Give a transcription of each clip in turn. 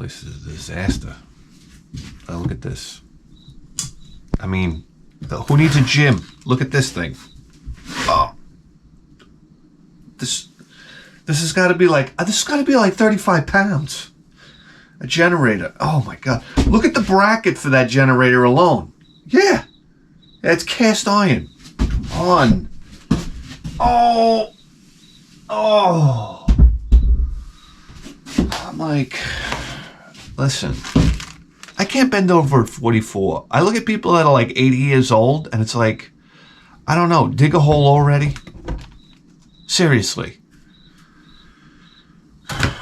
place is a disaster. Look at this. I mean, who needs a gym? Look at this thing. Oh, this has got to be like 35 pounds. A generator. Oh my God! Look at the bracket for that generator alone. Yeah, it's cast iron. Come on. Oh. I'm like, listen. I can't bend over at 44. I look at people that are like 80 years old, and it's like, I don't know, dig a hole already? Seriously.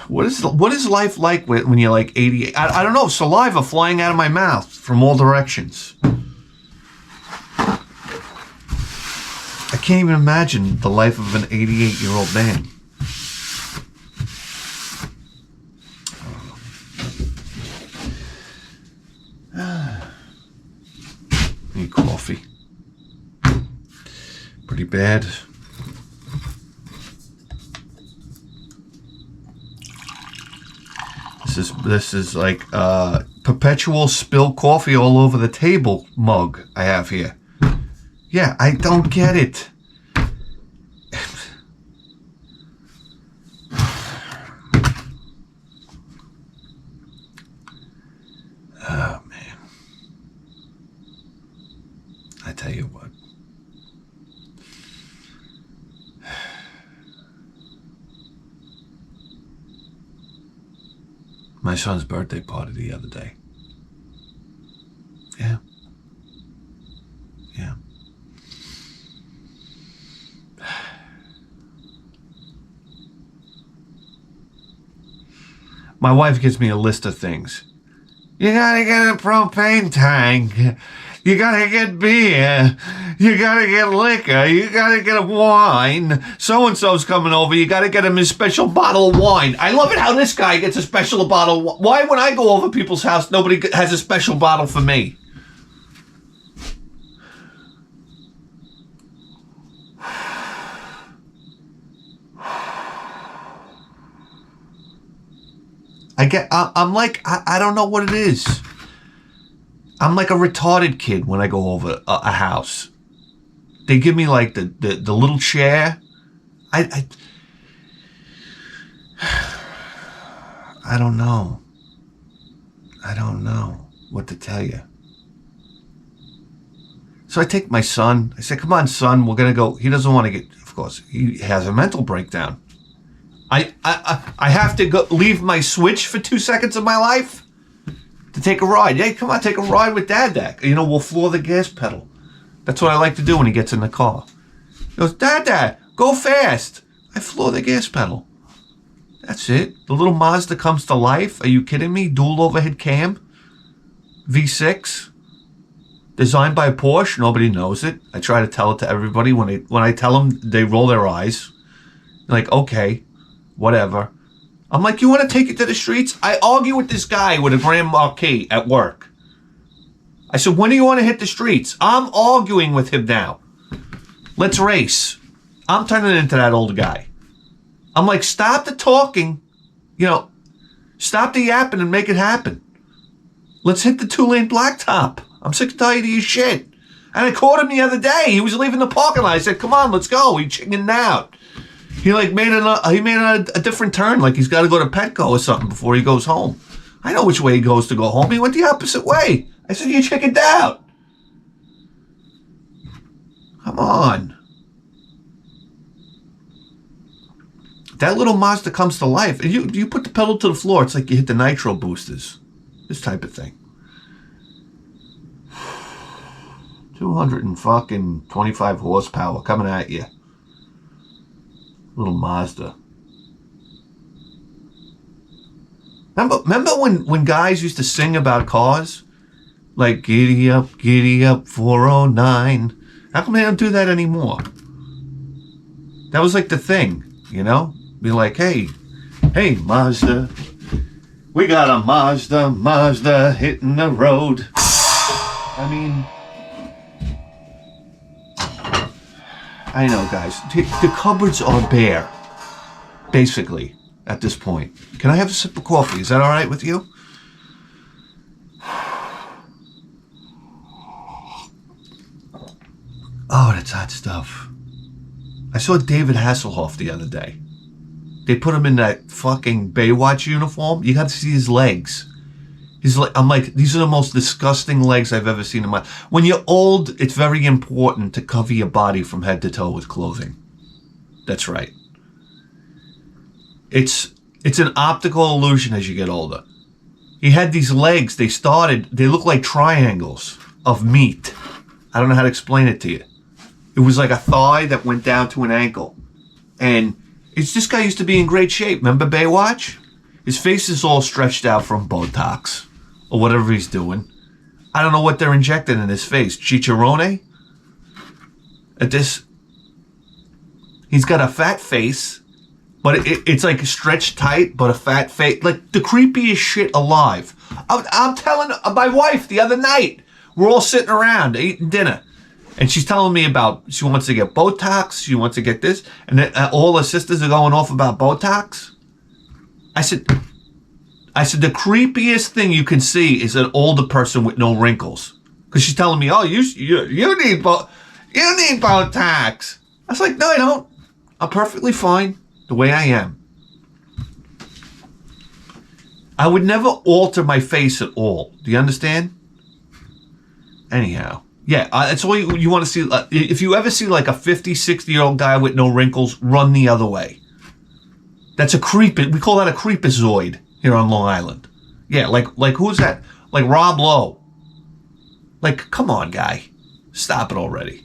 What is life like when you're like 88? I don't know, saliva flying out of my mouth from all directions. I can't even imagine the life of an 88-year-old man. Need coffee. Pretty bad. This is like perpetual spill coffee all over the table mug I have here. Yeah, I don't get it. Oh, man. I tell you what. My son's birthday party the other day. Yeah. Yeah. My wife gives me a list of things. You gotta get a propane tank. You gotta get beer. You gotta get liquor. You gotta get a wine. So-and-so's coming over. You gotta get him his special bottle of wine. I love it how this guy gets a special bottle of wine. Why when I go over people's house, nobody has a special bottle for me? I'm like, I don't know what it is. I'm like a retarded kid when I go over a house. They give me like the little chair. I don't know. I don't know what to tell you. So I take my son. I say, come on, son, we're going to go. He doesn't want to get, of course, he has a mental breakdown. I have to go leave my Switch for 2 seconds of my life to take a ride. Hey, come on, take a ride with Dad. You know, we'll floor the gas pedal. That's what I like to do when he gets in the car. He goes, Dad, go fast. I floor the gas pedal. That's it. The little Mazda comes to life. Are you kidding me? Dual overhead cam. V6. Designed by Porsche. Nobody knows it. I try to tell it to everybody. When I tell them, they roll their eyes. They're like, okay. Whatever. I'm like, you want to take it to the streets? I argue with this guy with a Grand Marquis at work. I said, when do you want to hit the streets? I'm arguing with him now. Let's race. I'm turning into that old guy. I'm like, stop the talking. You know, stop the yapping and make it happen. Let's hit the 2-lane blacktop. I'm sick and tired of your shit. And I caught him the other day. He was leaving the parking lot. I said, come on, let's go. He chickened out. He like made a different turn, like he's got to go to Petco or something before he goes home. I know which way he goes to go home. He went the opposite way. I said, you chickened out. Come on. That little Mazda comes to life. You put the pedal to the floor, it's like you hit the nitro boosters. This type of thing. 225 horsepower coming at you. Little Mazda. Remember when guys used to sing about cars? Like, giddy up, 409. How come they don't do that anymore? That was like the thing, you know? Be like, hey, Mazda. We got a Mazda hitting the road. I mean, I know, guys. The cupboards are bare, basically, at this point. Can I have a sip of coffee? Is that all right with you? Oh, that's hot stuff. I saw David Hasselhoff the other day. They put him in that fucking Baywatch uniform. You got to see his legs. I'm like, these are the most disgusting legs I've ever seen in my... When you're old, it's very important to cover your body from head to toe with clothing. That's right. It's an optical illusion as you get older. He had these legs. They look like triangles of meat. I don't know how to explain it to you. It was like a thigh that went down to an ankle. And this guy used to be in great shape. Remember Baywatch? His face is all stretched out from Botox or whatever he's doing. I don't know what they're injecting in his face. Chicharrone? He's got a fat face, but it's like stretched tight, but a fat face. Like the creepiest shit alive. I'm telling my wife the other night, we're all sitting around eating dinner. And she's telling me about, she wants to get Botox, she wants to get this, and then all her sisters are going off about Botox. I said, the creepiest thing you can see is an older person with no wrinkles. Because she's telling me, oh, you need Botox. I was like, no, I don't. I'm perfectly fine the way I am. I would never alter my face at all. Do you understand? Anyhow. Yeah, that's all you want to see. If you ever see like a 50, 60-year-old guy with no wrinkles, run the other way. That's a creep. We call that a creepazoid here on Long Island. Yeah, like who's that? Like Rob Lowe. Like, come on, guy. Stop it already.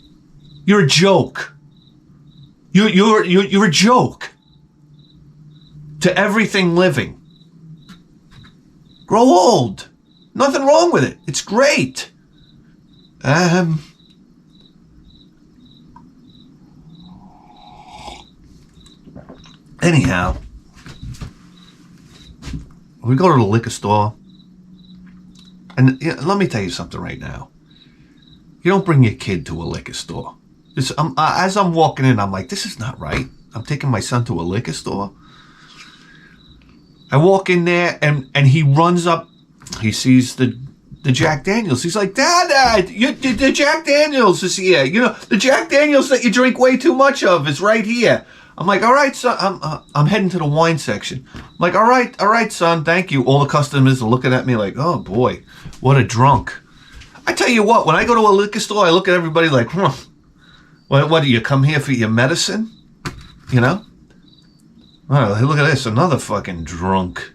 You're a joke. You're a joke to everything living. Grow old. Nothing wrong with it. It's great. Anyhow, we go to the liquor store, and let me tell you something right now. You don't bring your kid to a liquor store. As I'm walking in, I'm like, this is not right. I'm taking my son to a liquor store. I walk in there, and he runs up. He sees the Jack Daniels. He's like, Dad, the Jack Daniels is here. You know, the Jack Daniels that you drink way too much of is right here. I'm like, all right, son. I'm heading to the wine section. I'm like, all right, son. Thank you. All the customers are looking at me like, oh boy, what a drunk. I tell you what, when I go to a liquor store, I look at everybody like, what do you come here for your medicine? You know? Oh, look at this, another fucking drunk.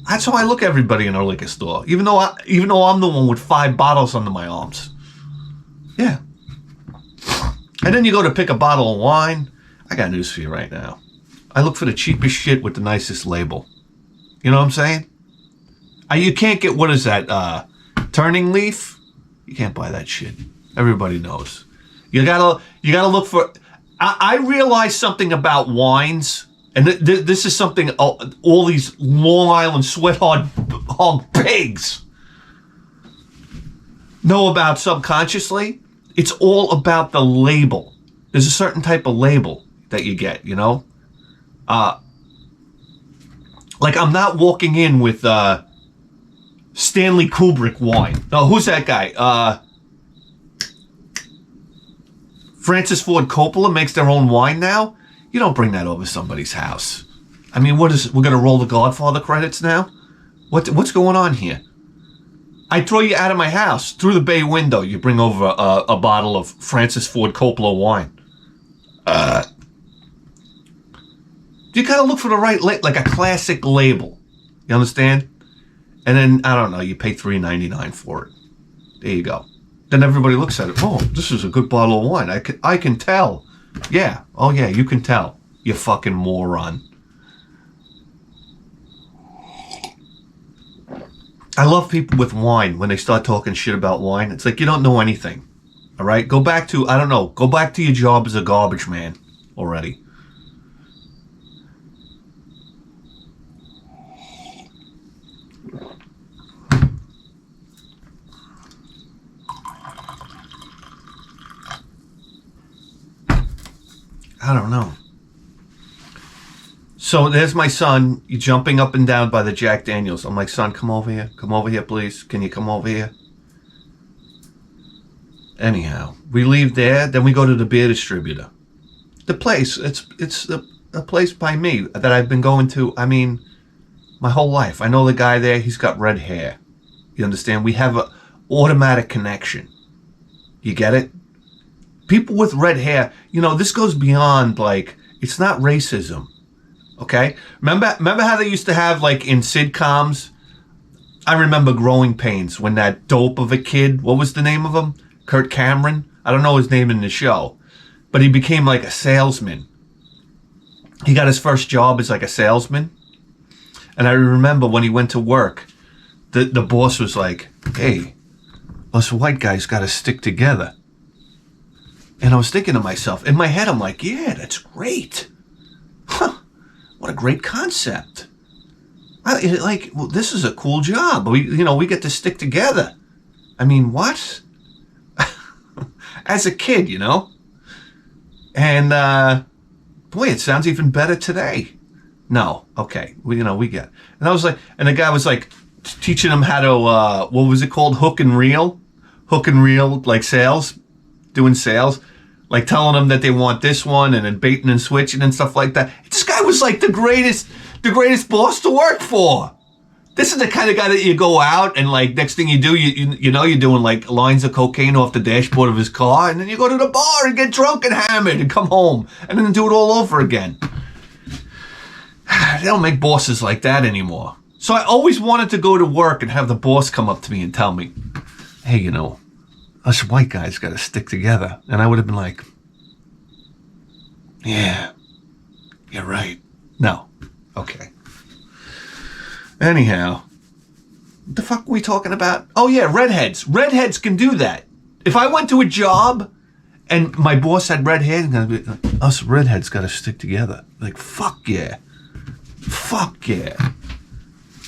That's how I look at everybody in a liquor store, even though I'm the one with 5 bottles under my arms. Yeah. And then you go to pick a bottle of wine. I got news for you right now. I look for the cheapest shit with the nicest label. You know what I'm saying? You can't get, what is that, Turning Leaf? You can't buy that shit. Everybody knows. You gotta look for... I realized something about wines. And this is something all these Long Island sweathard pigs know about subconsciously. It's all about the label. There's a certain type of label that you get, you know? Like, I'm not walking in with Stanley Kubrick wine. No, who's that guy? Francis Ford Coppola makes their own wine now? You don't bring that over somebody's house. I mean, we're going to roll the Godfather credits now? What's going on here? I throw you out of my house through the bay window. You bring over a bottle of Francis Ford Coppola wine. You gotta look for the right like a classic label. You understand? And then I don't know. You pay $3.99 for it. There you go. Then everybody looks at it. Oh, this is a good bottle of wine. I can tell. Yeah. Oh, yeah, you can tell. You fucking moron. I love people with wine when they start talking shit about wine. It's like you don't know anything. All right? Go back to your job as a garbage man already. I don't know. So there's my son. He's jumping up and down by the Jack Daniels. I'm like, son, come over here. Come over here, please. Can you come over here? Anyhow, we leave there, then we go to the beer distributor. The place, it's a place by me that I've been going to, I mean, my whole life. I know the guy there, he's got red hair. You understand? We have a automatic connection. You get it? People with red hair, you know, this goes beyond, like, it's not racism. Okay? Remember how they used to have, like, in sitcoms? I remember Growing Pains when that dope of a kid, what was the name of him? Kurt Cameron? I don't know his name in the show. But he became like a salesman. He got his first job as like a salesman. And I remember when he went to work, the boss was like, hey, us white guys got to stick together. And I was thinking to myself, in my head, I'm like, yeah, that's great. Huh, what a great concept. Well, this is a cool job. We get to stick together. I mean, what? As a kid, you know? And, boy, it sounds even better today. No, okay, we get it. And I was like, and the guy was like teaching them how to, what was it called? Hook and reel, like sales, doing sales, like telling them that they want this one and then baiting and switching and stuff like that. This guy was like the greatest boss to work for. This is the kind of guy that you go out and like next thing you do, you know you're doing like lines of cocaine off the dashboard of his car, and then you go to the bar and get drunk and hammered and come home and then do it all over again. They don't make bosses like that anymore. So I always wanted to go to work and have the boss come up to me and tell me, hey, you know, us white guys got to stick together. And I would have been like, yeah, you're right. No. Okay. Anyhow, what the fuck are we talking about? Oh yeah, redheads. Redheads can do that. If I went to a job and my boss had red hair, us redheads got to stick together. Like, fuck yeah. Fuck yeah.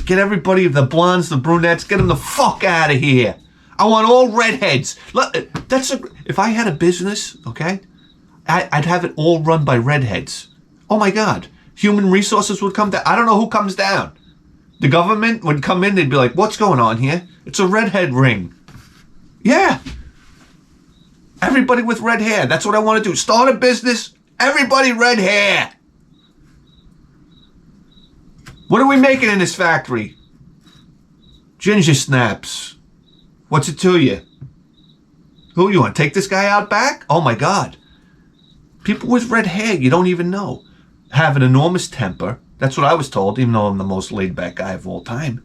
Get everybody, the blondes, the brunettes, get them the fuck out of here. I want all redheads. Look, if I had a business, okay, I'd have it all run by redheads. Oh my God. Human resources would come down. I don't know who comes down. The government would come in, they'd be like, what's going on here? It's a redhead ring. Yeah. Everybody with red hair. That's what I want to do. Start a business. Everybody red hair. What are we making in this factory? Ginger snaps. What's it to you? Who, you want to take this guy out back? Oh my God. People with red hair, you don't even know, have an enormous temper. That's what I was told, even though I'm the most laid back guy of all time.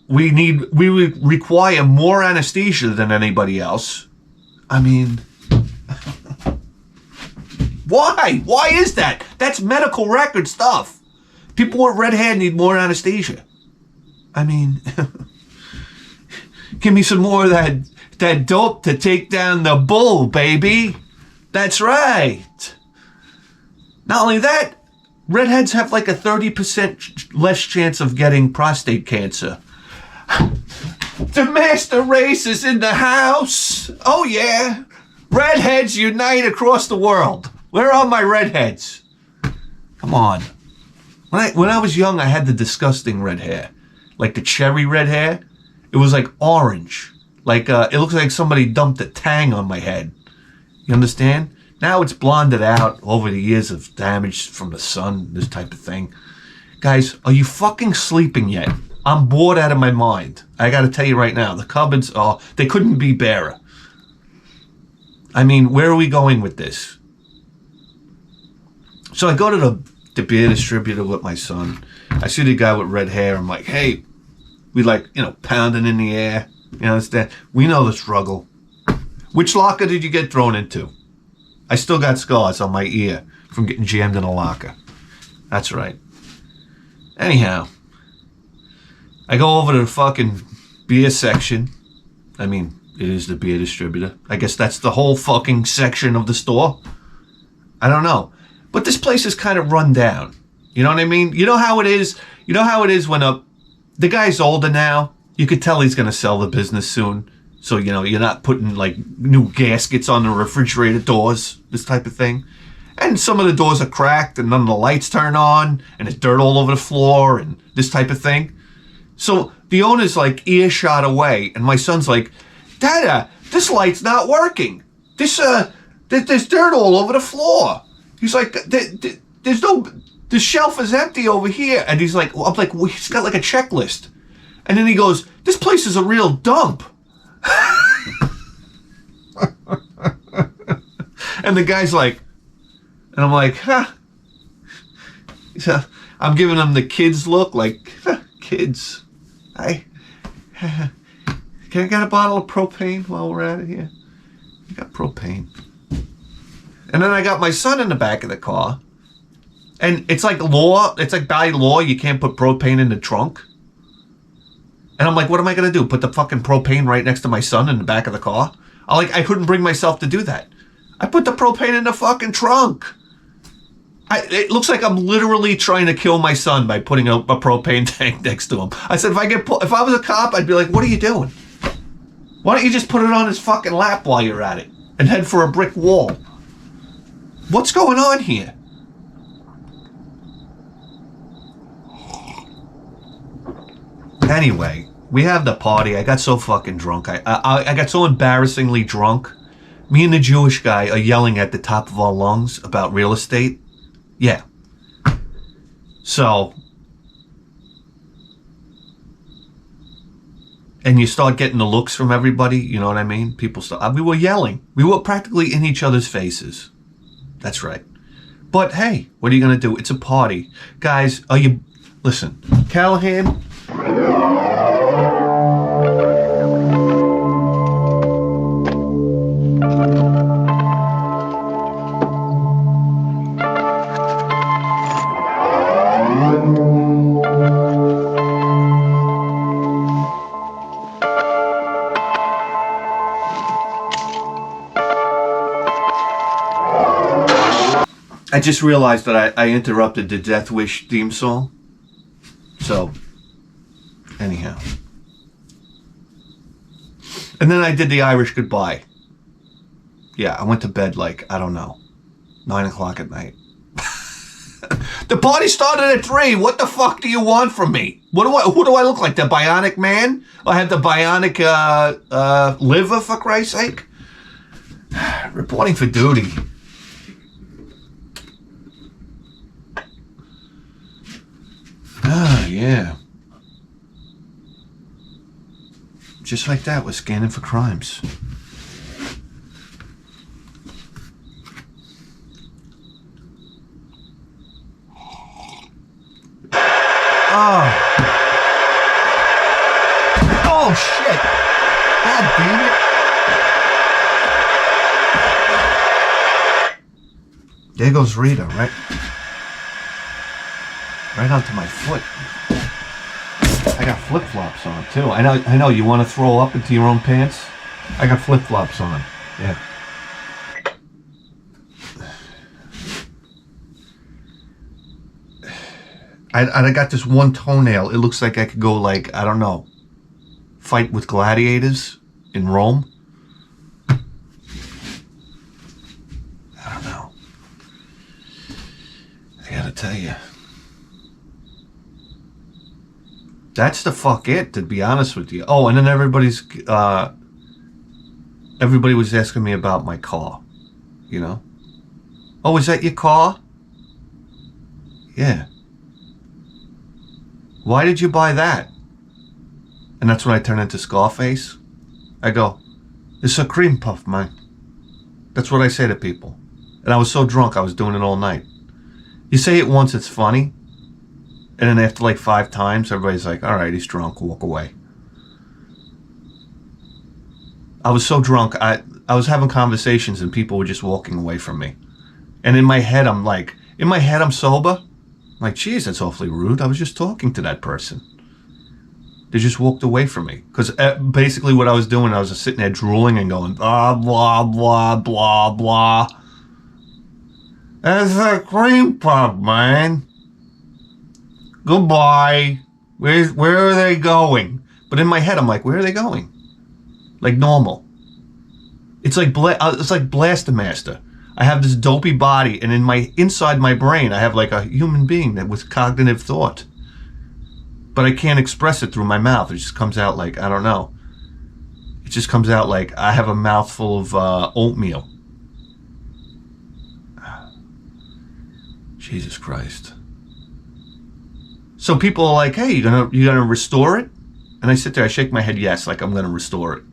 We require more anesthesia than anybody else. I mean, why? Why is that? That's medical record stuff. People with red hair need more anesthesia. I mean, give me some more of that dope to take down the bull, baby. That's right. Not only that, redheads have like a 30% less chance of getting prostate cancer. The master race is in the house. Oh yeah. Redheads unite across the world. Where are my redheads? Come on. When I was young, I had the disgusting red hair. Like the cherry red hair. It was like orange. Like, it looks like somebody dumped a tang on my head. You understand? Now it's blonded out over the years of damage from the sun, this type of thing. Guys, are you fucking sleeping yet? I'm bored out of my mind. I gotta tell you right now, the cupboards they couldn't be barer. I mean, where are we going with this? So I go to the beer distributor with my son. I see the guy with red hair. I'm like, hey, we like, pounding in the air. You understand? We know the struggle. Which locker did you get thrown into? I still got scars on my ear from getting jammed in a locker. That's right. Anyhow, I go over to the fucking beer section. I mean, it is the beer distributor. I guess that's the whole fucking section of the store. I don't know. But this place is kind of run down. You know what I mean? You know how it is? You know how it is when the guy's older now? You could tell he's going to sell the business soon. So, you're not putting, like, new gaskets on the refrigerator doors, this type of thing. And some of the doors are cracked, and none of the lights turn on, and there's dirt all over the floor, and this type of thing. So the owner's, like, earshot away, and my son's like, Dada, this light's not working. There's dirt all over the floor. He's like, there's no, the shelf is empty over here. And he's like, I'm like, well, he's got like a checklist. And then he goes, this place is a real dump. And the guy's like, and I'm like, huh. So I'm giving him the kids look, like, huh, kids. Can I get a bottle of propane while we're at it here? I got propane. And then I got my son in the back of the car. And it's like law, it's like by law, you can't put propane in the trunk. And I'm like, what am I going to do? Put the fucking propane right next to my son in the back of the car? I couldn't bring myself to do that. I put the propane in the fucking trunk. It looks like I'm literally trying to kill my son by putting a propane tank next to him. I said, if I was a cop, I'd be like, what are you doing? Why don't you just put it on his fucking lap while you're at it and head for a brick wall? What's going on here? Anyway, we have the party. I got so fucking drunk. I got so embarrassingly drunk. Me and the Jewish guy are yelling at the top of our lungs about real estate. Yeah. So, and you start getting the looks from everybody, you know what I mean? People start, we were yelling. We were practically in each other's faces. That's right. But hey, what are you going to do? It's a party. Guys, listen, Callahan. I just realized that I interrupted the Death Wish theme song. So, anyhow. And then I did the Irish goodbye. Yeah, I went to bed like, I don't know, 9 o'clock at night. The party started at 3. What the fuck do you want from me? Who do I look like? The Bionic Man? I have the Bionic liver, for Christ's sake? Reporting for duty. Ah, yeah. Just like that, we're scanning for crimes. Oh, shit. God damn it. There goes Rita, right onto my foot. I got flip-flops on, too. I know, you want to throw up into your own pants? I got flip-flops on. Yeah. I got this one toenail. It looks like I could go, like, I don't know, fight with gladiators in Rome. I don't know. I gotta tell you. That's the fuck it, to be honest with you. Oh, and then everybody was asking me about my car, you know? Oh, is that your car? Yeah. Why did you buy that? And that's when I turn into Scarface. I go, it's a cream puff, man. That's what I say to people. And I was so drunk, I was doing it all night. You say it once, it's funny. And then after like 5 times, everybody's like, all right, he's drunk, walk away. I was so drunk, I was having conversations and people were just walking away from me. And in my head, I'm sober. I'm like, geez, that's awfully rude. I was just talking to that person. They just walked away from me. Because basically what I was doing, I was just sitting there drooling and going, blah, blah, blah, blah, blah. That's a cream puff, man. Goodbye. Where are they going? But in my head, I'm like, where are they going? Like normal. It's like Blaster Master. I have this dopey body, and inside my brain, I have like a human being that with cognitive thought. But I can't express it through my mouth. It just comes out like, I don't know. just comes out like I have a mouthful of oatmeal. Jesus Christ. So people are like, hey, you gonna restore it? And I sit there, I shake my head, yes, like I'm gonna restore it.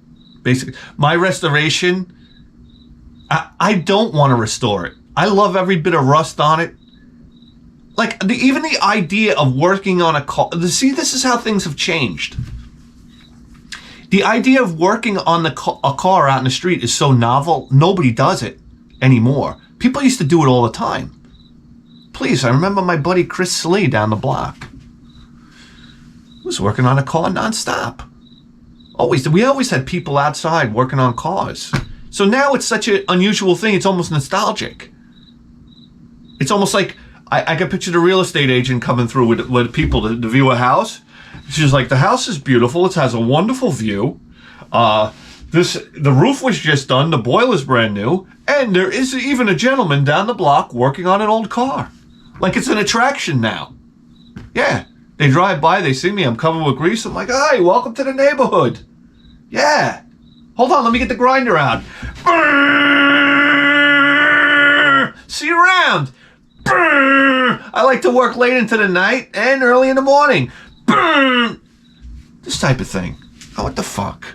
Basically, my restoration, I don't want to restore it. I love every bit of rust on it. Like, even the idea of working on a car, see, this is how things have changed. The idea of working on a car out in the street is so novel, nobody does it anymore. People used to do it all the time. Please, I remember my buddy Chris Slee down the block. He was working on a car nonstop. We always had people outside working on cars. So now it's such an unusual thing, it's almost nostalgic. It's almost like, I can picture the real estate agent coming through with people to view a house. She's like, the house is beautiful, it has a wonderful view. The roof was just done, the boiler's brand new, and there is even a gentleman down the block working on an old car. Like it's an attraction now. Yeah, they drive by, they see me, I'm covered with grease, I'm like, hi, welcome to the neighborhood. Yeah. Hold on, let me get the grinder out. See you around. I like to work late into the night and early in the morning. This type of thing. Oh, what the fuck?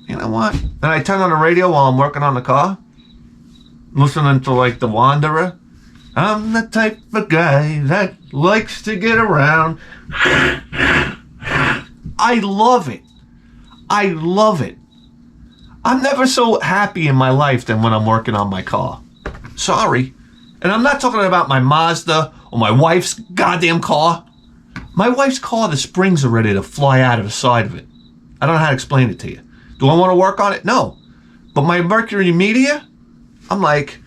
You know what? Then I turn on the radio while I'm working on the car, listening to like The Wanderer. I'm the type of guy that likes to get around. I love it. I love it. I'm never so happy in my life than when I'm working on my car. Sorry. And I'm not talking about my Mazda or my wife's goddamn car. My wife's car, the springs are ready to fly out of the side of it. I don't know how to explain it to you. Do I want to work on it? No. But my Mercury Media, I'm like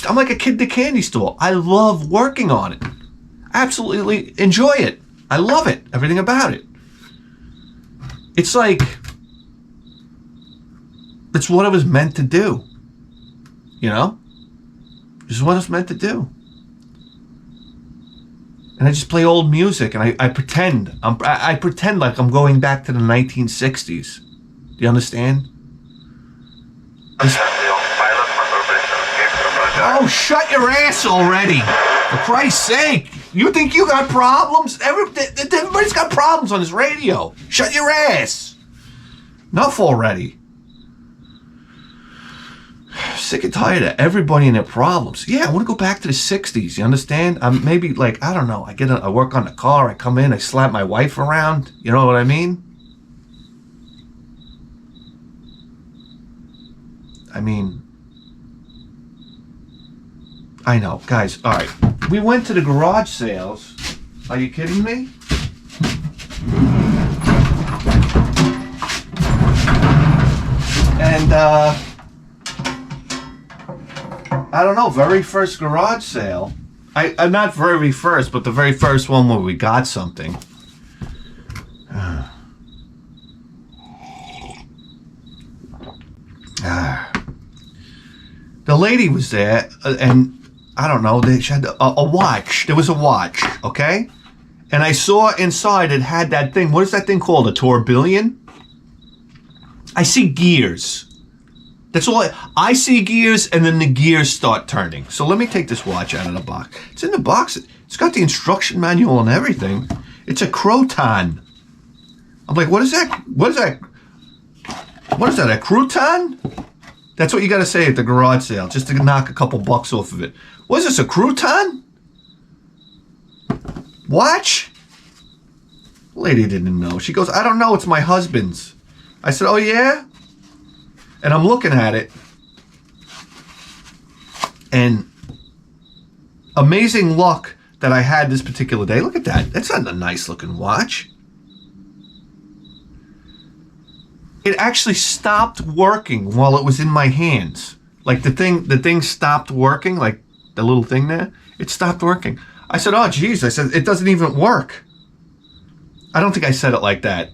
a kid at the candy store. I love working on it. Absolutely enjoy it. I love it. Everything about it. It's like, it's what it was meant to do. You know? This is what it's meant to do. And I just play old music, and I pretend. I pretend like I'm going back to the 1960s. Do you understand? Oh, shut your ass already! For Christ's sake! You think you got problems? Everybody's got problems on this radio. Shut your ass! Enough already. Sick and tired of everybody and their problems. Yeah, I want to go back to the 60s, you understand? I'm maybe like, I don't know, I work on the car, I come in, I slap my wife around, you know what I mean? I know, guys, alright. We went to the garage sales. Are you kidding me? And, I don't know, very first garage sale. Not very first, but the very first one where we got something. The lady was there, and I don't know, she had a watch. There was a watch, okay? And I saw inside it had that thing. What is that thing called? A tourbillon? I see gears. That's all I see gears, and then the gears start turning. So let me take this watch out of the box. It's in the box. It's got the instruction manual and everything. It's a Croton. I'm like, what is that? What is that? What is that, a crouton? That's what you got to say at the garage sale, just to knock a couple bucks off of it. What is this, a crouton? Watch? Lady didn't know. She goes, I don't know, it's my husband's. I said, oh yeah? And I'm looking at it. And amazing luck that I had this particular day. Look at that. That's not a nice looking watch. It actually stopped working while it was in my hands. Like the thing stopped working, like the little thing there. It stopped working. I said, oh geez, I said, it doesn't even work. I don't think I said it like that.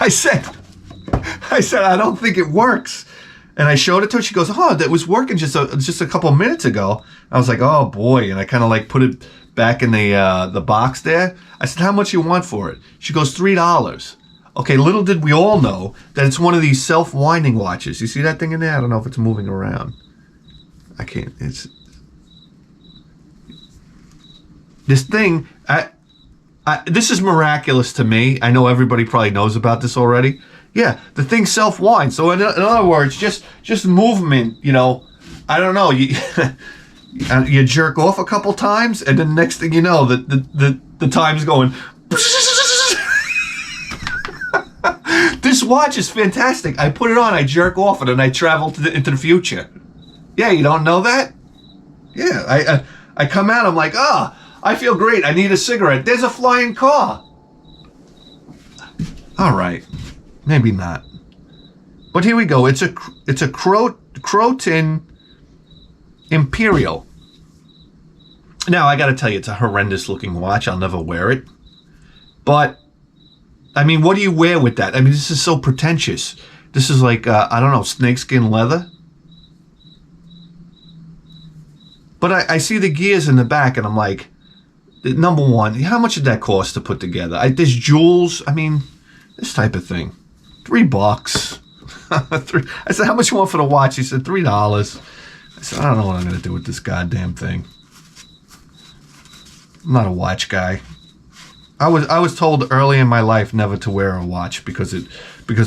I said, I don't think it works. And I showed it to her. She goes, "Oh, that was working just a couple minutes ago." I was like, "Oh boy!" And I kind of like put it back in the box there. I said, "How much you want for it?" She goes, $3. Okay, little did we all know that it's one of these self-winding watches. You see that thing in there? I don't know if it's moving around. I can't. It's this thing. This is miraculous to me. I know everybody probably knows about this already. Yeah, the thing self-winds. So in other words, just movement. You know, I don't know. You you jerk off a couple times, and then next thing you know, the time's going. This watch is fantastic. I put it on, I jerk off it, and I travel into the future. Yeah, you don't know that? Yeah, I come out, I'm like, I feel great. I need a cigarette. There's a flying car. All right, maybe not. But here we go. It's a Croton Imperial. Now, I got to tell you, it's a horrendous looking watch. I'll never wear it. But I mean, what do you wear with that? I mean, this is so pretentious. This is like, I don't know, snakeskin leather. But I see the gears in the back, and I'm like, number one, how much did that cost to put together? There's jewels. I mean, this type of thing. $3. I said, how much you want for the watch? He said, $3. I said, I don't know what I'm going to do with this goddamn thing. I'm not a watch guy. I was told early in my life never to wear a watch because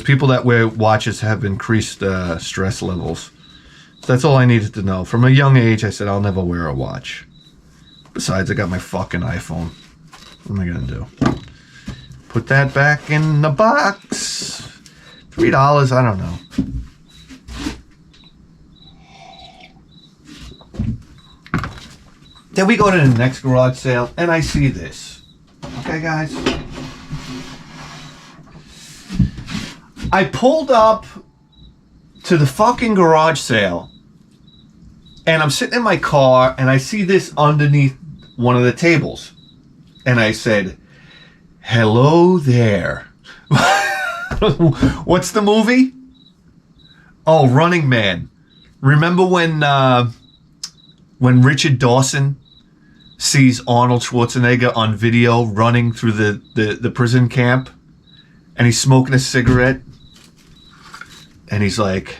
people that wear watches have increased stress levels. So that's all I needed to know. From a young age, I said I'll never wear a watch. Besides, I got my fucking iPhone. What am I gonna do? Put that back in the box. $3, I don't know. Then we go to the next garage sale, and I see this. Okay, guys. I pulled up to the fucking garage sale, and I'm sitting in my car, and I see this underneath one of the tables. And I said, hello there. What's the movie? Oh, Running Man. Remember when Richard Dawson sees Arnold Schwarzenegger on video running through the prison camp, and he's smoking a cigarette, and he's like,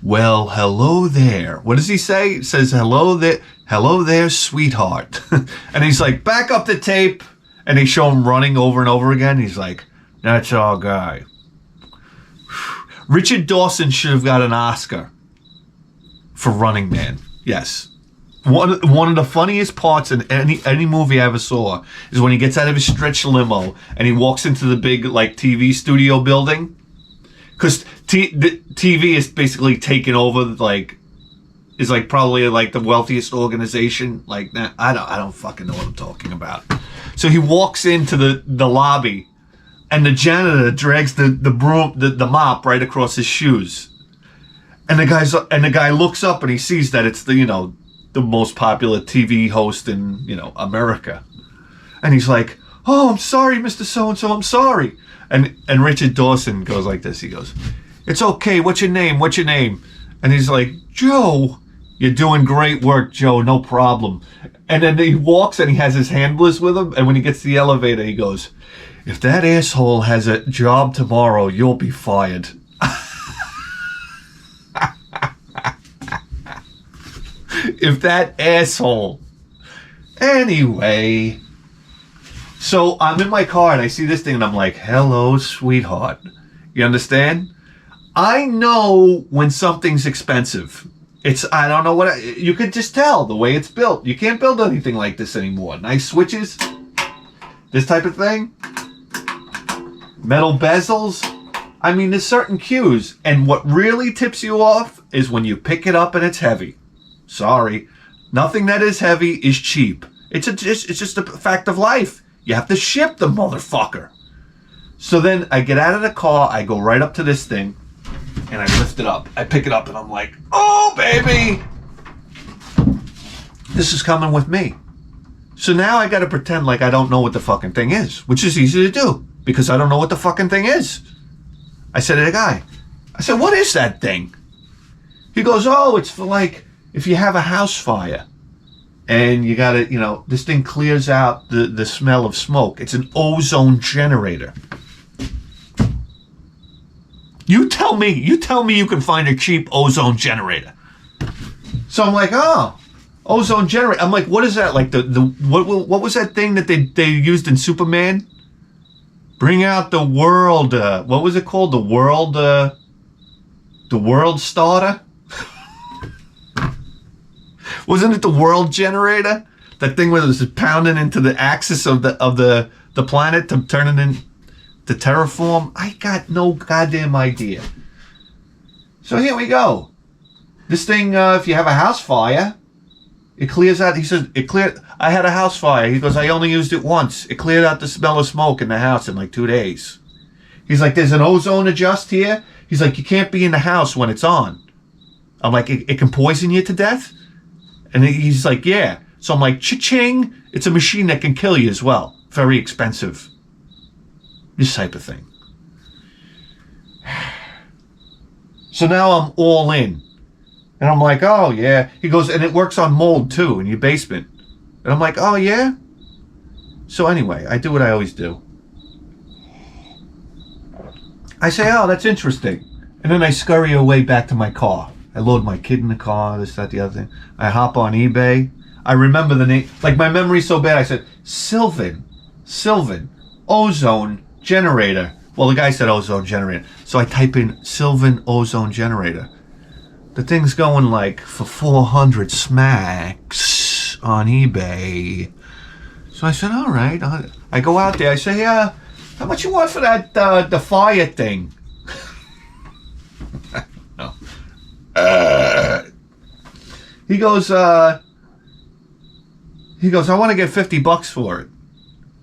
well, hello there. What does he say? He says, hello there, sweetheart. And he's like, back up the tape, and they show him running over and over again. He's like, that's our guy. Richard Dawson should have got an Oscar for Running Man. Yes. One of the funniest parts in any movie I ever saw is when he gets out of his stretch limo and he walks into the big like TV studio building, because the TV is basically taken over, like is like probably like the wealthiest organization. Like I don't fucking know what I'm talking about. So he walks into the lobby, and the janitor drags the broom, the mop right across his shoes, and the guy looks up and he sees that it's the most popular TV host in, America. And he's like, oh, I'm sorry, Mr. So-and-so, I'm sorry. And Richard Dawson goes like this. He goes, it's okay. What's your name? What's your name? And he's like, Joe. You're doing great work, Joe. No problem. And then he walks and he has his handlers with him. And when he gets to the elevator, he goes, if that asshole has a job tomorrow, you'll be fired. If that asshole. Anyway. So I'm in my car and I see this thing and I'm like, hello, sweetheart. You understand? I know when something's expensive. I don't know you could just tell the way it's built. You can't build anything like this anymore. Nice switches. This type of thing. Metal bezels. I mean, there's certain cues. And what really tips you off is when you pick it up and it's heavy. Sorry. Nothing that is heavy is cheap. It's just a fact of life. You have to ship the motherfucker. So then I get out of the car, I go right up to this thing, and I lift it up. I pick it up and I'm like, oh, baby! This is coming with me. So now I gotta pretend like I don't know what the fucking thing is, which is easy to do, because I don't know what the fucking thing is. I said to the guy, what is that thing? He goes, oh, it's for like if you have a house fire and you got to, this thing clears out the smell of smoke. It's an ozone generator. You tell me you can find a cheap ozone generator. So I'm like, oh, ozone generator. I'm like, what is that? Like what was that thing that they used in Superman? Bring out the world. What was it called? The world starter. Wasn't it the world generator? That thing where it was pounding into the axis of the planet to turn it into terraform? I got no goddamn idea. So here we go. This thing, if you have a house fire, it clears out. He says it cleared. I had a house fire. He goes, I only used it once. It cleared out the smell of smoke in the house in like 2 days. He's like, there's an ozone adjust here. He's like, you can't be in the house when it's on. I'm like, it can poison you to death? And he's like, yeah. So I'm like, cha-ching. It's a machine that can kill you as well. Very expensive. This type of thing. So now I'm all in. And I'm like, oh, yeah. He goes, and it works on mold, too, in your basement. And I'm like, oh, yeah? So anyway, I do what I always do. I say, oh, that's interesting. And then I scurry away back to my car. I load my kid in the car, this, that, the other thing. I hop on eBay. I remember the name. Like, my memory's so bad, I said, Sylvan, ozone generator. Well, the guy said ozone generator. So I type in Sylvan ozone generator. The thing's going like for 400 smacks on eBay. So I said, all right. I go out there. I say, how much you want for that the fire thing? No. He goes, I want to get $50 for it.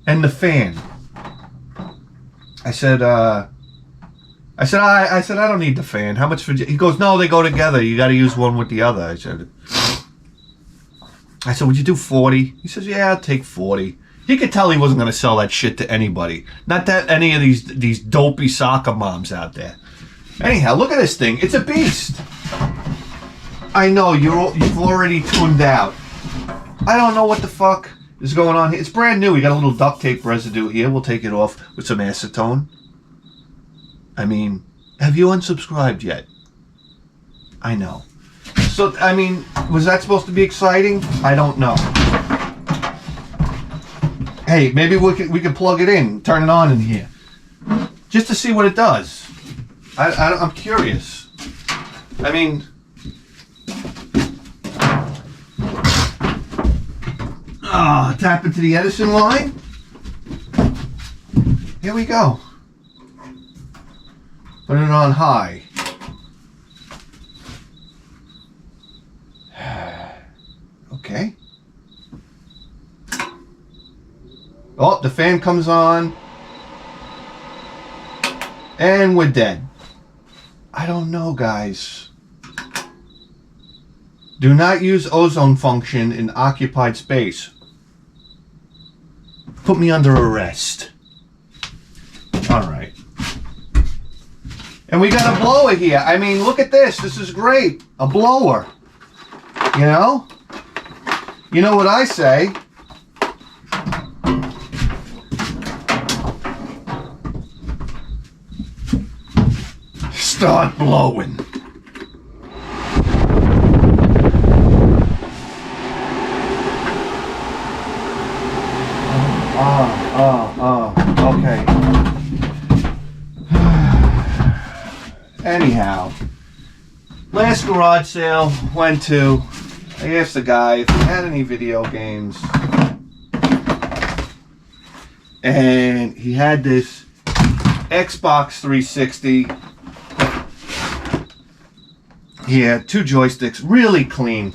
And the fan. I said, I don't need the fan. How much for? He goes, no, they go together. You got to use one with the other. I said, would you do 40? He says, yeah, I'll take 40. He could tell he wasn't going to sell that shit to anybody. Not that any of these dopey soccer moms out there. Anyhow, look at this thing. It's a beast. I know you've already tuned out. I don't know what the fuck is going on here. It's brand new. We got a little duct tape residue here. We'll take it off with some acetone. I mean, have you unsubscribed yet? I know. So, I mean, was that supposed to be exciting? I don't know. Hey, maybe we can plug it in, turn it on in here, just to see what it does. I'm curious. I mean, tap into the Edison line. Here we go. Put it on high. Okay. Oh, the fan comes on. And we're dead. I don't know, guys. Do not use ozone function in occupied space. Put me under arrest. All right. And we got a blower here. I mean, look at this. This is great. A blower. You know? You know what I say? Start blowing. Okay. Anyhow, last garage sale went to, I asked the guy if he had any video games, and he had this Xbox 360. He had 2 joysticks, really clean.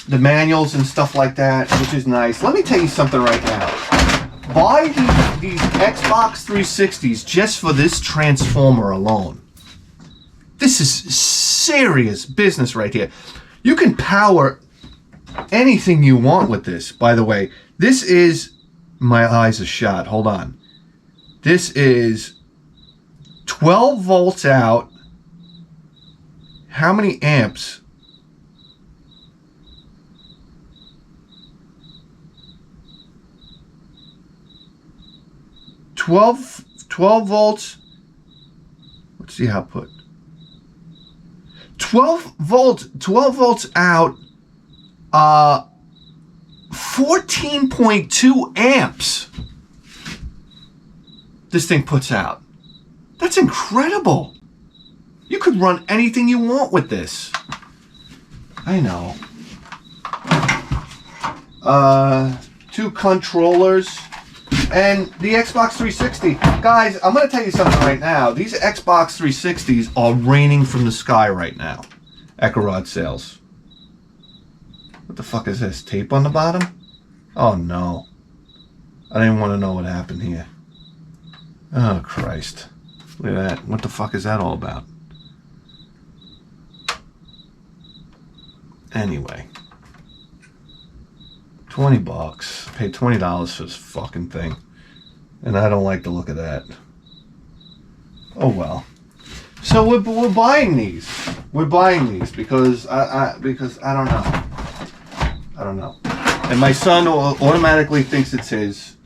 The manuals and stuff like that, which is nice. Let me tell you something right now. Buy these Xbox 360s just for this transformer alone. This is serious business right here. You can power anything you want with this, by the way. This is, my eyes are shot, hold on. This is 12 volts out, how many amps? Twelve volts. What's the output? 12 volts out. 14.2 amps. This thing puts out. That's incredible. You could run anything you want with this. I know. 2 controllers and the Xbox 360. Guys, I'm going to tell you something right now. These Xbox 360s are raining from the sky right now at garage sales. What the fuck is this? Tape on the bottom? Oh no. I didn't want to know what happened here. Oh Christ. Look at that. What the fuck is that all about? Anyway. $20. Paid $20 for this fucking thing. And I don't like the look of that. Oh well. So we're buying these. We're buying these because I don't know. I don't know. And my son automatically thinks it's his.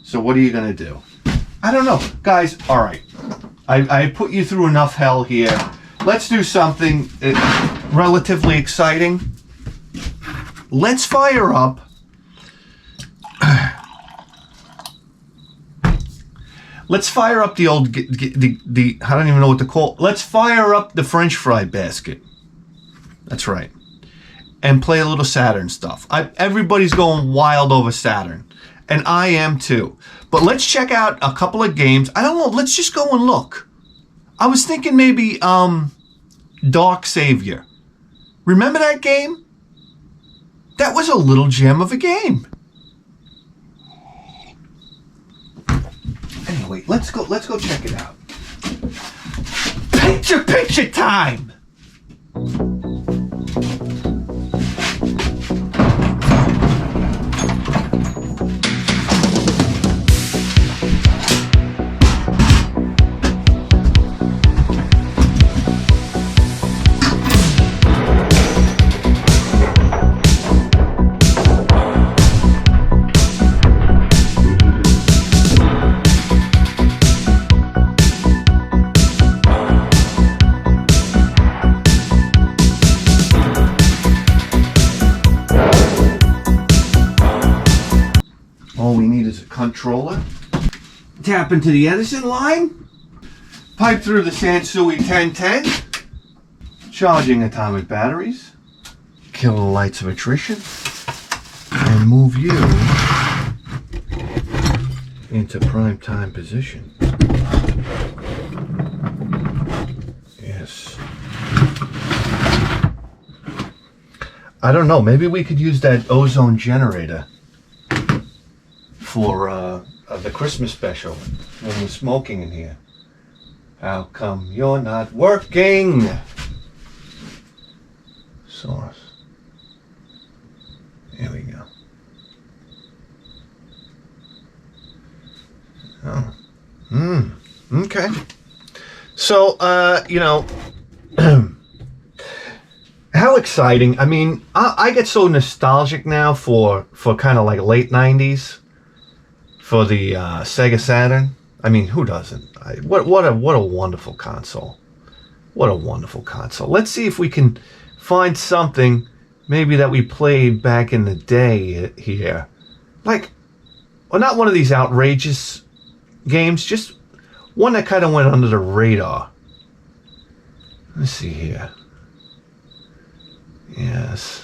So what are you going to do? I don't know. Guys, all right. I put you through enough hell here. Let's do something relatively exciting. Let's fire up. Let's fire up the old, the I don't even know what to call it. Let's fire up the French fry basket. That's right. And play a little Saturn stuff. Everybody's going wild over Saturn. And I am too. But let's check out a couple of games. I don't know. Let's just go and look. I was thinking maybe Dark Savior. Remember that game? That was a little gem of a game. Anyway, let's go check it out. Picture time! Controller, tap into the Edison line, pipe through the Sansui 1010, charging atomic batteries, kill the lights of attrition, and move you into prime time position. Yes. I don't know, maybe we could use that Ozone generator for the Christmas special when we're smoking in here. How come you're not working? Source. Here we go. Oh. Okay. So, you know, how exciting. I mean, I get so nostalgic now for kind of like late 90s. For the Sega Saturn. I mean, who doesn't? What a wonderful console. What a wonderful console. Let's see if we can find something maybe that we played back in the day here. Like, well, not one of these outrageous games, just one that kind of went under the radar. Let's see here. Yes.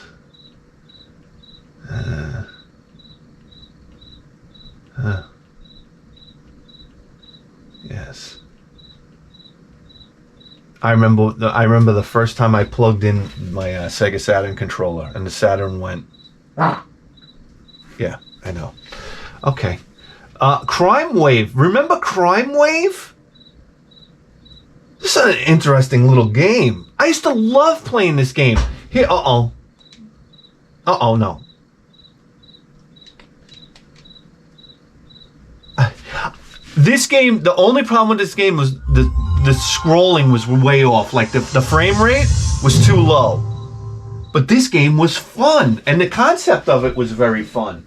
Yes. I remember the first time I plugged in my Sega Saturn controller and the Saturn went. Ah. Yeah, I know. Okay. Crime Wave. Remember Crime Wave? This is an interesting little game. I used to love playing this game. Here, no. This game, the only problem with this game was the scrolling was way off. Like the frame rate was too low. But this game was fun, and the concept of it was very fun.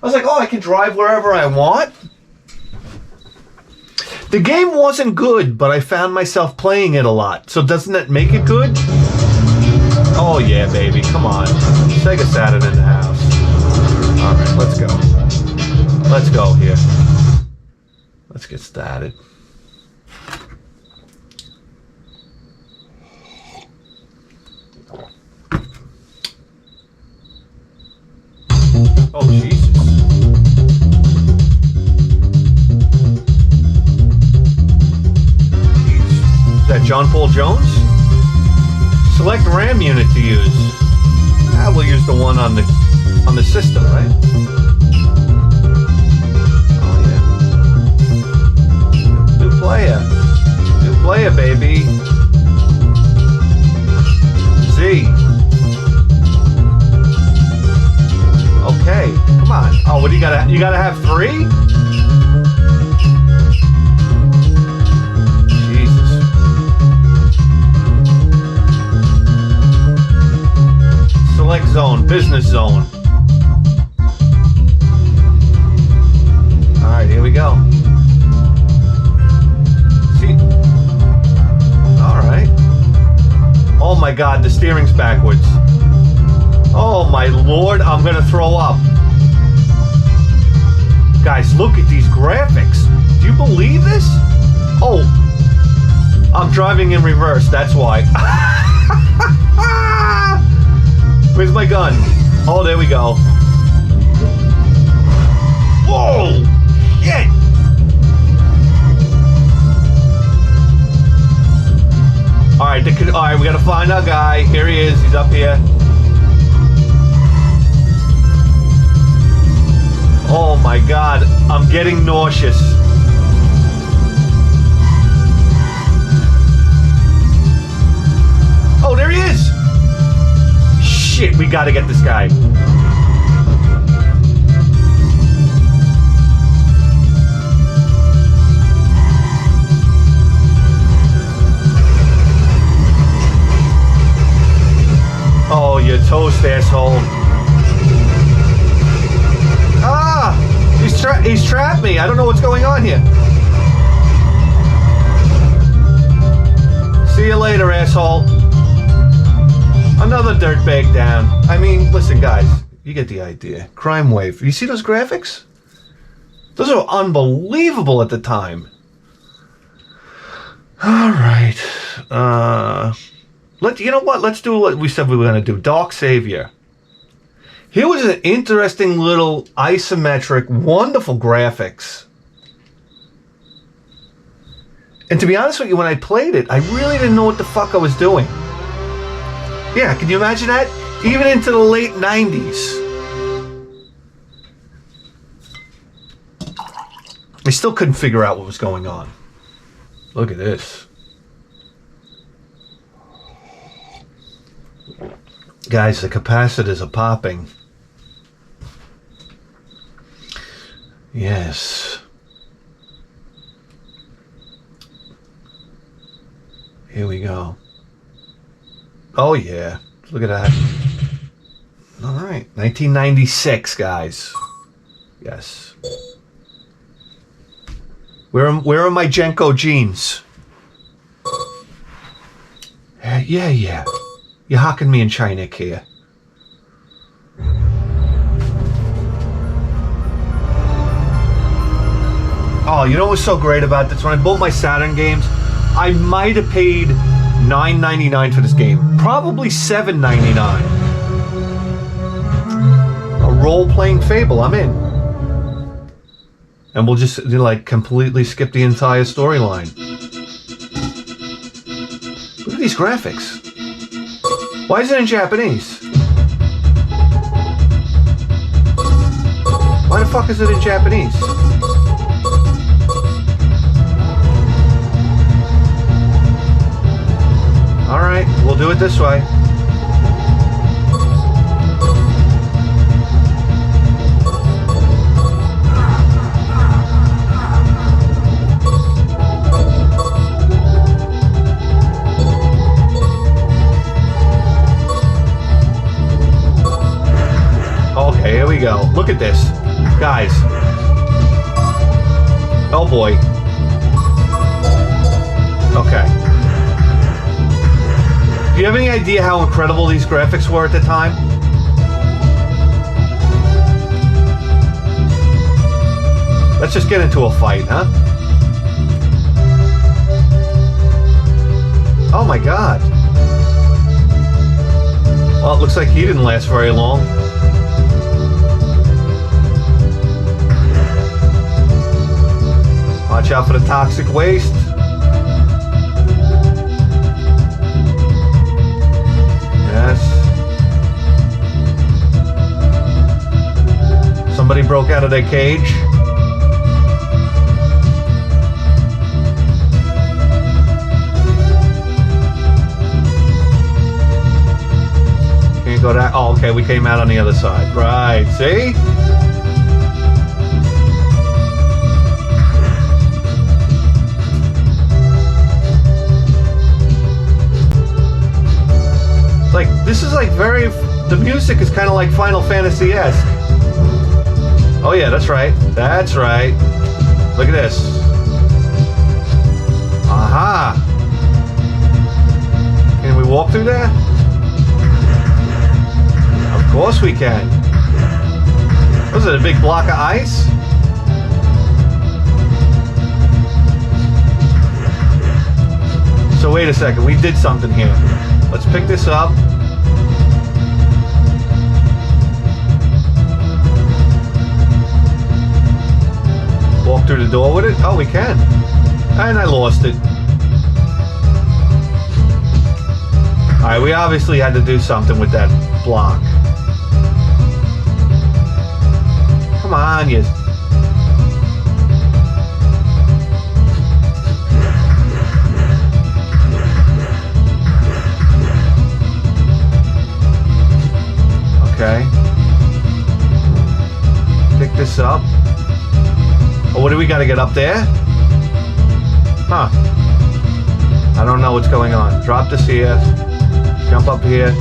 I was like, oh, I can drive wherever I want. The game wasn't good, but I found myself playing it a lot. So doesn't that make it good? Oh yeah, baby, come on. Sega Saturn in the house. All right, let's go. Let's go here. Let's get started. Oh, Jesus. Is that John Paul Jones? Select RAM unit to use. We'll use the one on the system, right? Oh yeah. New player. New player, baby. Z. Okay, come on. Oh, what do you gotta? You gotta have 3? Jesus. Select zone, business zone. All right, here we go. See? All right. Oh my God, the steering's backwards. Oh my Lord, I'm gonna throw up. Guys, look at these graphics. Do you believe this? Oh, I'm driving in reverse, that's why. Where's my gun? Oh, there we go. Whoa! Shit! Alright, we gotta find our guy. Here he is, he's up here. Oh my God, I'm getting nauseous. Oh, there he is! Shit, we gotta get this guy. Oh, you toast, asshole. He's trapped me. I don't know what's going on here. See you later, asshole. Another dirtbag down. I mean, listen, guys. You get the idea. Crime wave. You see those graphics? Those are unbelievable at the time. All right. You know what? Let's do what we said we were going to do. Dark Savior. Here was an interesting little isometric, wonderful graphics. And to be honest with you, when I played it, I really didn't know what the fuck I was doing. Yeah, can you imagine that? Even into the late 90s. I still couldn't figure out what was going on. Look at this. Guys, the capacitors are popping. Yes. Here we go. Oh yeah, look at that. All right, 1996, guys. Yes. Where are my Jenko jeans? Yeah. You're hawking me in China here. Oh, you know what's so great about this? When I bought my Saturn games, I might have paid $9.99 for this game. Probably $7.99. A role-playing Fable, I'm in. And we'll just completely skip the entire storyline. Look at these graphics. Why is it in Japanese? Why the fuck is it in Japanese? Alright, we'll do it this way. at this. Guys. Oh boy. Okay. Do you have any idea how incredible these graphics were at the time? Let's just get into a fight, huh? Oh my god. Well, it looks like he didn't last very long. Watch out for the toxic waste. Yes. Somebody broke out of their cage. Go that. Oh, okay. We came out on the other side. Right. See? Like, this is like very. The music is kind of like Final Fantasy-esque. Oh yeah, that's right. That's right. Look at this. Aha. Can we walk through there? Of course we can. Was it a big block of ice? So wait a second, we did something here. Let's pick this up. Walk through the door with it? Oh, we can. And I lost it. Alright, we obviously had to do something with that block. Come on, you. Okay. Pick this up. Oh, what do we got to get up there? Huh. I don't know what's going on. Drop this here. Jump up here.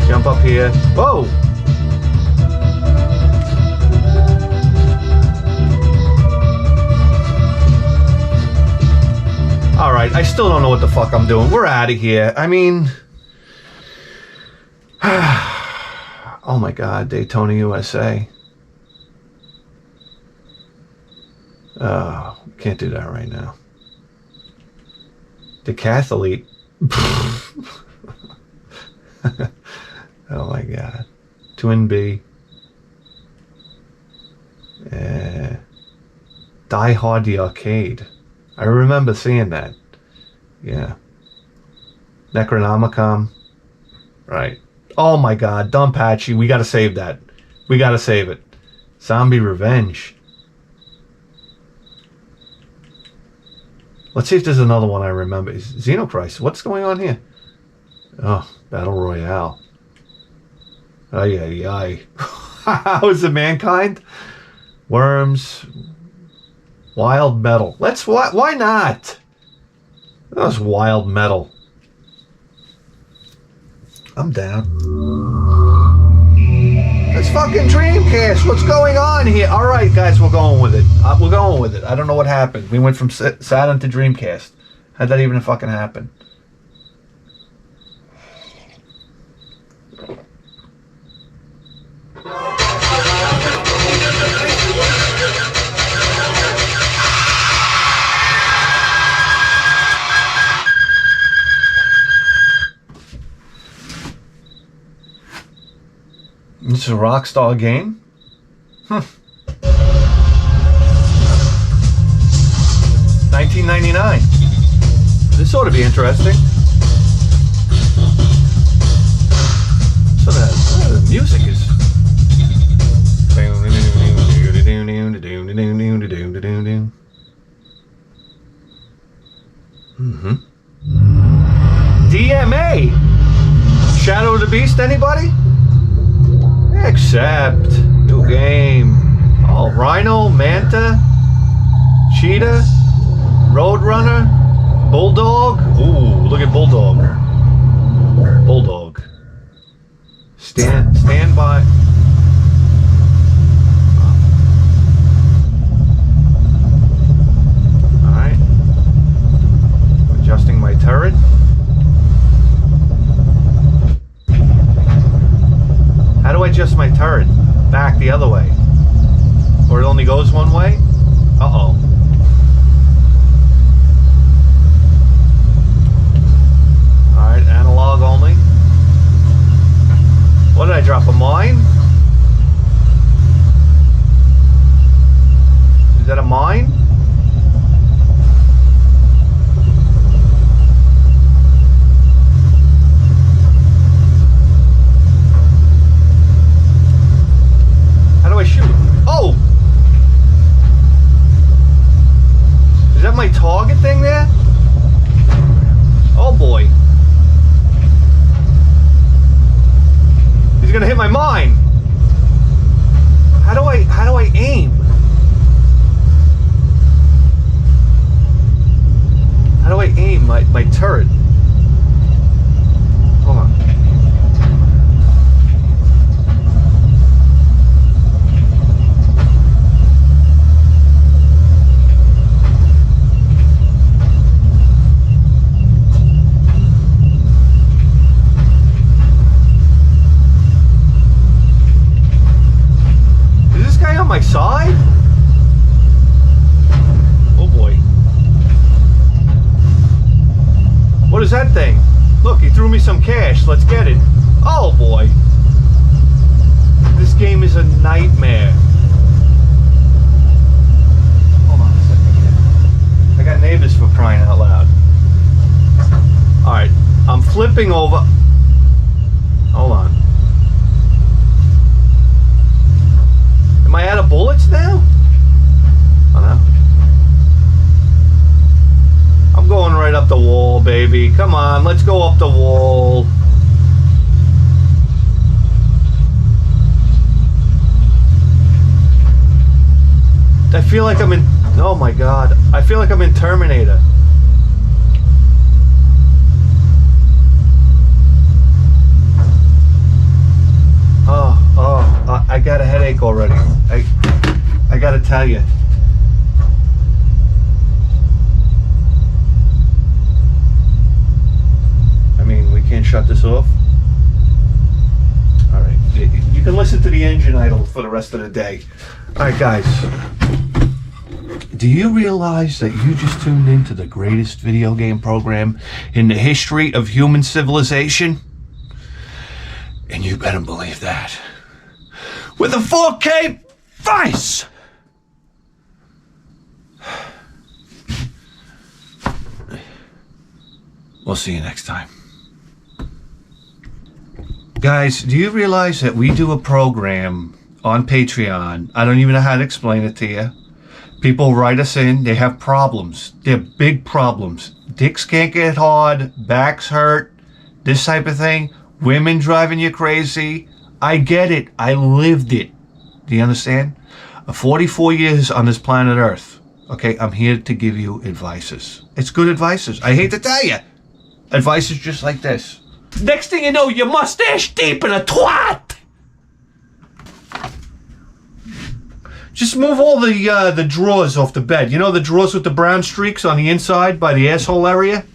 Jump up here. Whoa! Alright, I still don't know what the fuck I'm doing. We're out of here. I mean... oh my god, Daytona, USA. Can't do that right now. Decathlete. Oh my god. Twin B. Die Hard the Arcade. I remember seeing that. Yeah. Necronomicon. Right. Oh my god, Dumpatchy. We gotta save that. We gotta save it. Zombie Revenge. Let's see if there's another one I remember. Xenocrisis. What's going on here? Oh, Battle Royale. Ay, ay, ay. How is it, Mankind? Worms. Wild Metal. Why not? That was Wild Metal. I'm down. It's fucking Dreamcast. What's going on here? All right, guys, we're going with it. We're going with it. I don't know what happened. We went from Saturn to Dreamcast. How'd that even fucking happen? It's a Rockstar game? 1999. This ought to be interesting. So the music is... DMA! Shadow of the Beast, anybody? Accept. New game. Oh, Rhino, Manta, Cheetah, Roadrunner, Bulldog. Ooh, look at Bulldog. Bulldog. Stand by. that my target thing there? Oh boy. He's gonna hit my mine. How do I aim? How do I aim my turret? Hold on. Is this guy on my side? Oh boy. What is that thing? Look, he threw me some cash. Let's get it. Oh boy. This game is a nightmare. Hold on a second here. I got neighbors for crying out loud. Alright, I'm flipping over. Hold on. Am I out of bullets now? Oh no. I'm going right up the wall, baby. Come on, let's go up the wall. I feel like I'm in... Oh my god. I feel like I'm in Terminator. I got a headache already. I gotta tell you. I mean, we can't shut this off. All right, you can listen to the engine idle for the rest of the day. All right, guys. Do you realize that you just tuned into the greatest video game program in the history of human civilization? And you better believe that. With a 4K Vice! We'll see you next time. Guys, do you realize that we do a program on Patreon? I don't even know how to explain it to you. People write us in, they have problems. They're big problems. Dicks can't get hard, backs hurt, this type of thing. Women driving you crazy. I get it. I lived it. Do you understand? 44 years on this planet Earth. Okay, I'm here to give you advices. It's good advices. I hate to tell you. Advice is just like this. Next thing you know, your mustache deep in a twat. Just move all the drawers off the bed. You know the drawers with the brown streaks on the inside by the asshole area?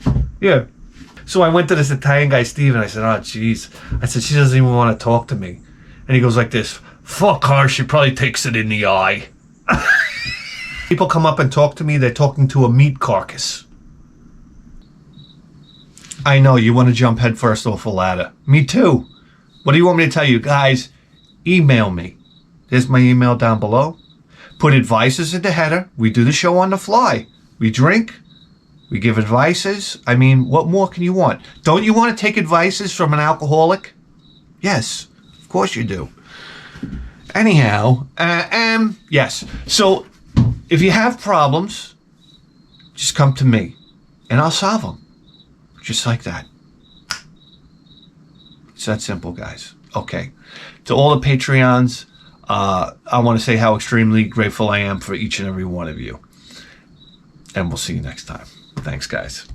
Yeah. So I went to this Italian guy, Steve, and I said, oh, jeez. I said, she doesn't even want to talk to me. And he goes like this, fuck her, she probably takes it in the eye. People come up and talk to me, they're talking to a meat carcass. I know, you want to jump headfirst off a ladder. Me too. What do you want me to tell you? Guys, email me. There's my email down below. Put advices in the header. We do the show on the fly. We drink. We give advices. I mean, what more can you want? Don't you want to take advices from an alcoholic? Yes, of course you do. Anyhow, yes. So, if you have problems, just come to me, and I'll solve them. Just like that. It's that simple, guys. Okay. To all the Patreons, I want to say how extremely grateful I am for each and every one of you. And we'll see you next time. Thanks, guys.